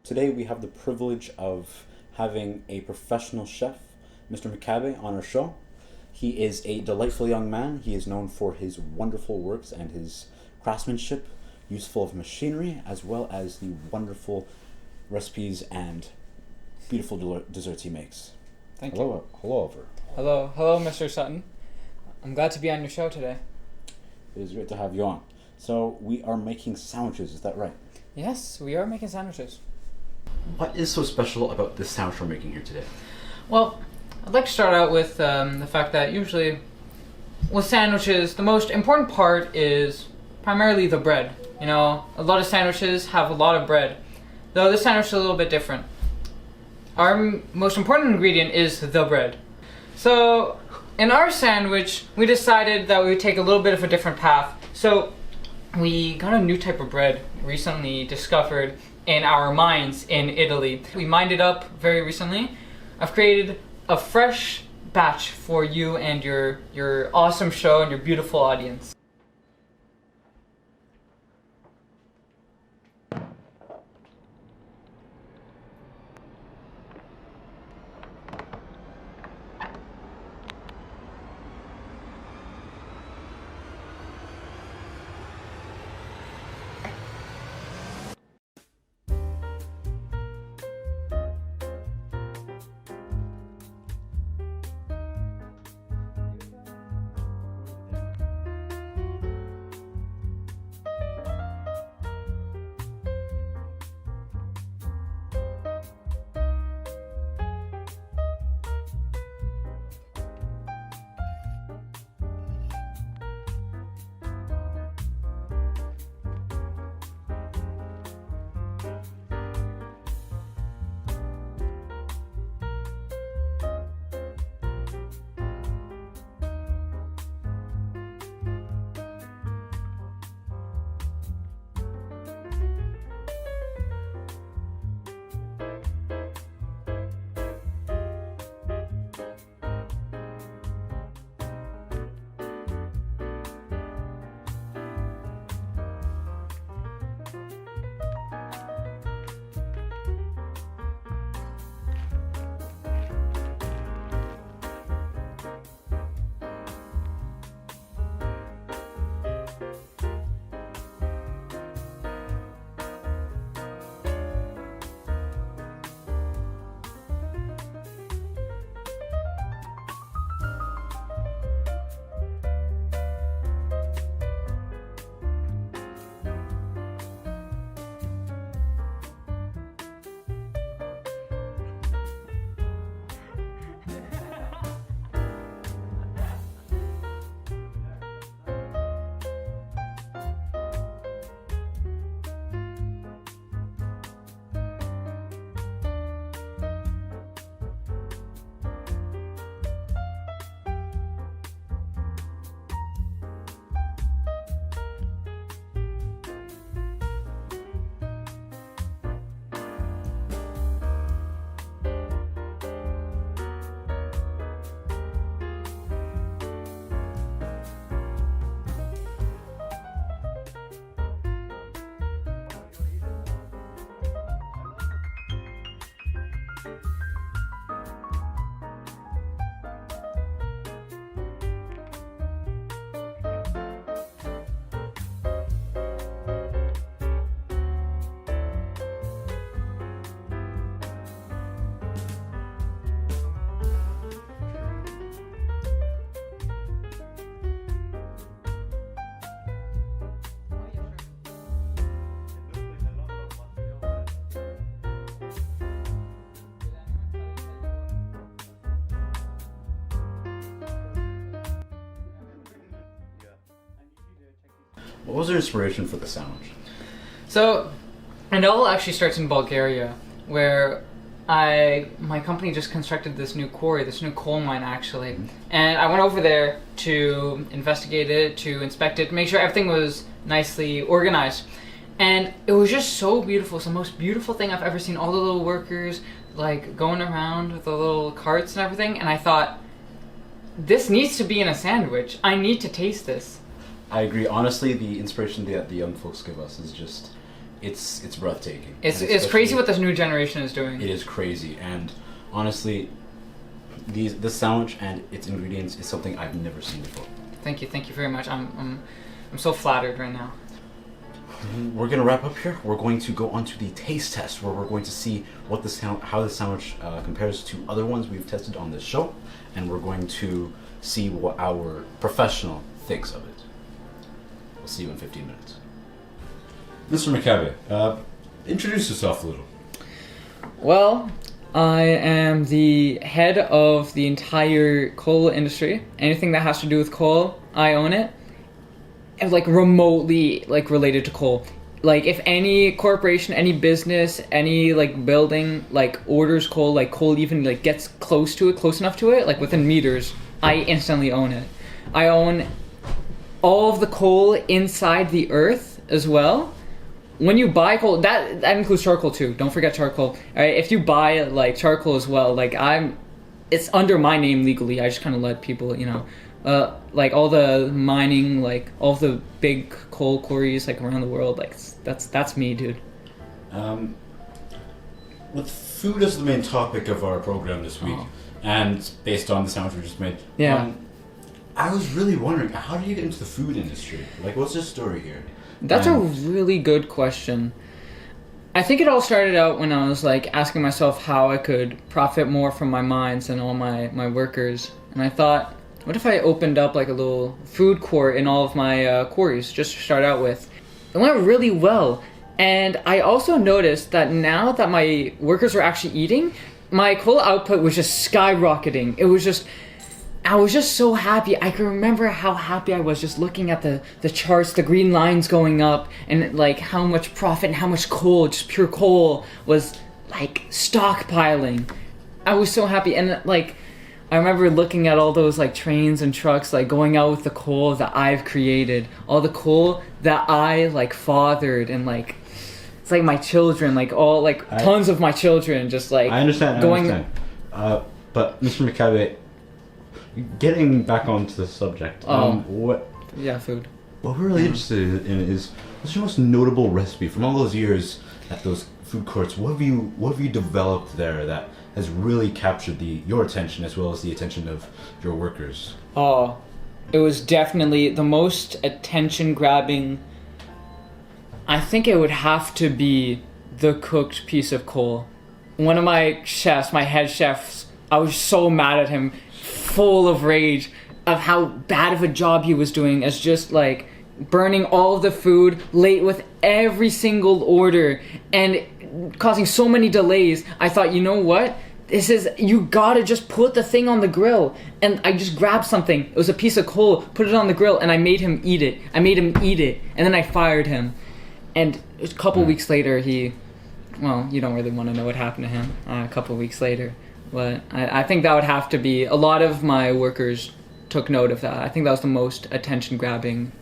Today we have the privilege of having a professional chef, Mr. McCabe, on our show. He is a delightful young man. He is known for his wonderful works and his craftsmanship, useful of machinery, as well as the wonderful recipes and beautiful desserts he makes. Thank Hello, you. hello, Oliver. Hello, Mr. Sutton. I'm glad to be on your show today. It is great to have you on. So we are making sandwiches, is that right? Yes, we are making sandwiches. What is so special about this sandwich we're making here today? Well, I'd like to start out with the fact that usually with sandwiches, the most important part is primarily the bread. You know, a lot of sandwiches have a lot of bread, though this sandwich is a little bit different. Our most important ingredient is the bread. So, in our sandwich, we decided that we would take a little bit of a different path. So, we got a new type of bread recently discovered in our mines in Italy. We mined it up very recently. I've created a fresh batch for you and your awesome show and your beautiful audience. What was your inspiration for the sandwich? So, it all actually starts in Bulgaria, where my company just constructed this new quarry, this new coal mine actually, and I went over there to investigate it, to inspect it, make sure everything was nicely organized. And it was just so beautiful. It's the most beautiful thing I've ever seen. All the little workers like going around with the little carts and everything, and I thought, this needs to be in a sandwich. I need to taste this. I agree. Honestly, the inspiration that the young folks give us is just it's breathtaking. It's crazy what this new generation is doing. It is crazy, and honestly, this sandwich and its ingredients is something I've never seen before. Thank you very much. I'm so flattered right now. We're gonna wrap up here. We're going to go on to the taste test, where we're going to see how the sandwich compares to other ones we've tested on this show, and we're going to see what our professional thinks of it. We'll see you in 15 minutes. Mr. McCabe, introduce yourself a little. Well, I am the head of the entire coal industry. Anything that has to do with coal, I own it. And like remotely like related to coal. Like if any corporation, any business, any like building like orders coal, like coal even like gets close enough to it, like within meters, I instantly own it. I own all of the coal inside the earth as well. When you buy coal, that includes charcoal too. Don't forget charcoal. All right, if you buy like charcoal as well, like it's under my name legally. I just kind of let people, like all the mining, like all the big coal quarries like around the world, like that's me, dude. With food as the main topic of our program this week, and based on the sandwich we just made, I was really wondering, how did you get into the food industry? Like, what's your story here? That's a really good question. I think it all started out when I was like asking myself how I could profit more from my mines and all my workers, and I thought, what if I opened up like a little food court in all of my quarries, just to start out with? It went really well. And I also noticed that now that my workers were actually eating, my coal output was just skyrocketing. I was just so happy. I can remember how happy I was just looking at the charts, the green lines going up, and like how much profit and how much coal, just pure coal, was like stockpiling. I was so happy. And like I remember looking at all those like trains and trucks like going out with the coal that I've created, all the coal that I like fathered, and like it's like my children, like all like tons of my children just like I understand. But Mr. McCabe, getting back onto the subject, food. What we're really interested in is, what's your most notable recipe from all those years at those food courts? What have you developed there that has really captured your attention as well as the attention of your workers? Oh, it was definitely the most attention-grabbing. I think it would have to be the cooked piece of coal. One of my chefs, my head chefs, I was so mad at him, full of rage of how bad of a job he was doing as just like burning all of the food, late with every single order, and causing so many delays. I thought, you know what? You gotta just put the thing on the grill. And I just grabbed something. It was a piece of coal, put it on the grill, and I made him eat it. And then I fired him. And a couple weeks later, you don't really want to know what happened to him a couple weeks later. But I think that would have to be, a lot of my workers took note of that. I think that was the most attention-grabbing,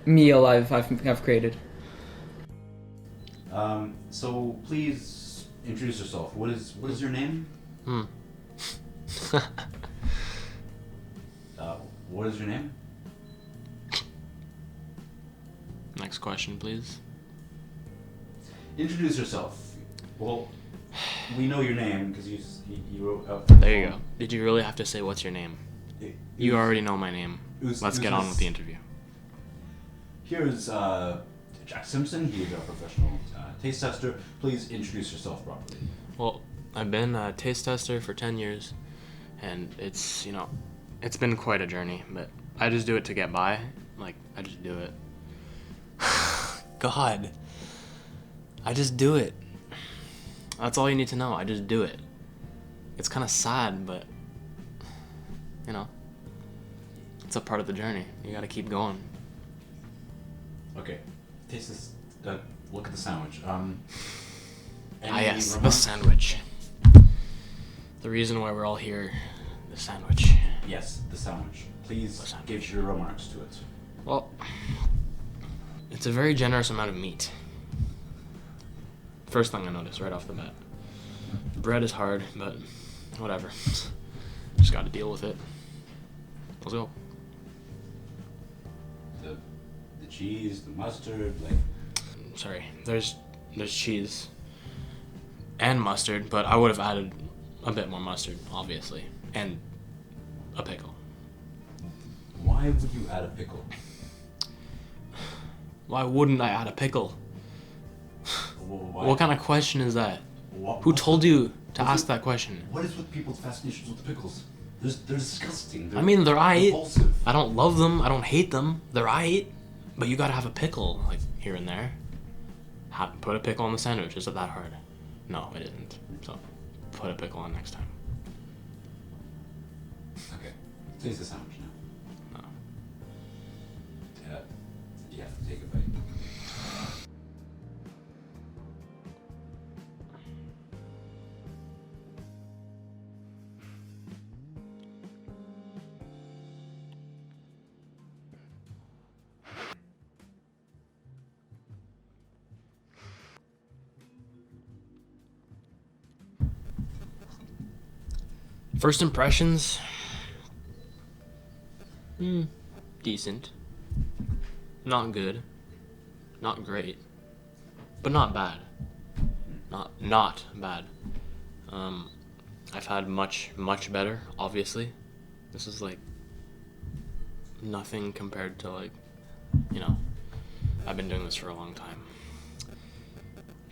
meal I've created. So please introduce yourself. What is your name? What is your name? Next question, please. Introduce yourself. Well, we know your name because you wrote out. There you go. Did you really have to say what's your name? You already know my name. Let's get on with the interview. Here's Jack Simpson. He is our professional taste tester. Please introduce yourself properly. Well, I've been a taste tester for 10 years, and it's been quite a journey, but I just do it to get by. Like, I just do it. God. I just do it. That's all you need to know. I just do it. It's kind of sad, but, it's a part of the journey. You gotta keep going. Okay. Taste this. Look at the sandwich. Yes, the sandwich. The reason why we're all here, the sandwich. Yes, the sandwich. Please give your remarks to it. Well, it's a very generous amount of meat. First thing I noticed right off the bat. Bread is hard, but whatever. Just gotta deal with it. Let's go. The cheese, the mustard, like. Sorry, there's cheese and mustard, but I would have added a bit more mustard, obviously, and a pickle. Why would you add a pickle? Why wouldn't I add a pickle? Why? What kind of question is that? What, Who told you to ask that question? What is with people's fascinations with the pickles? They're disgusting. I mean, they're aight. repulsive. I don't love them. I don't hate them. They're aight. But you gotta have a pickle, like, here and there. Put a pickle on the sandwich. Is it that hard? No, it isn't. So, put a pickle on next time. Okay. Taste the sandwich now. No. Yeah, take a bite. First impressions? Decent. Not good. Not great. But not bad. Not bad. I've had much better, obviously. This is like nothing compared to, like, you know, I've been doing this for a long time.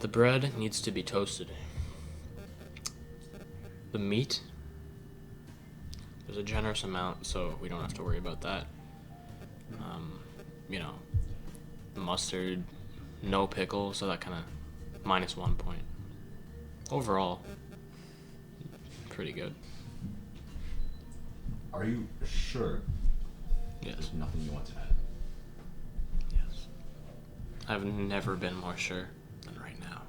The bread needs to be toasted. The meat, there's a generous amount, so we don't have to worry about that. You know, the mustard, no pickle, so that kind of -1 point. Overall, pretty good. Are you sure Yes. there's nothing you want to add? Yes. I've never been more sure than right now.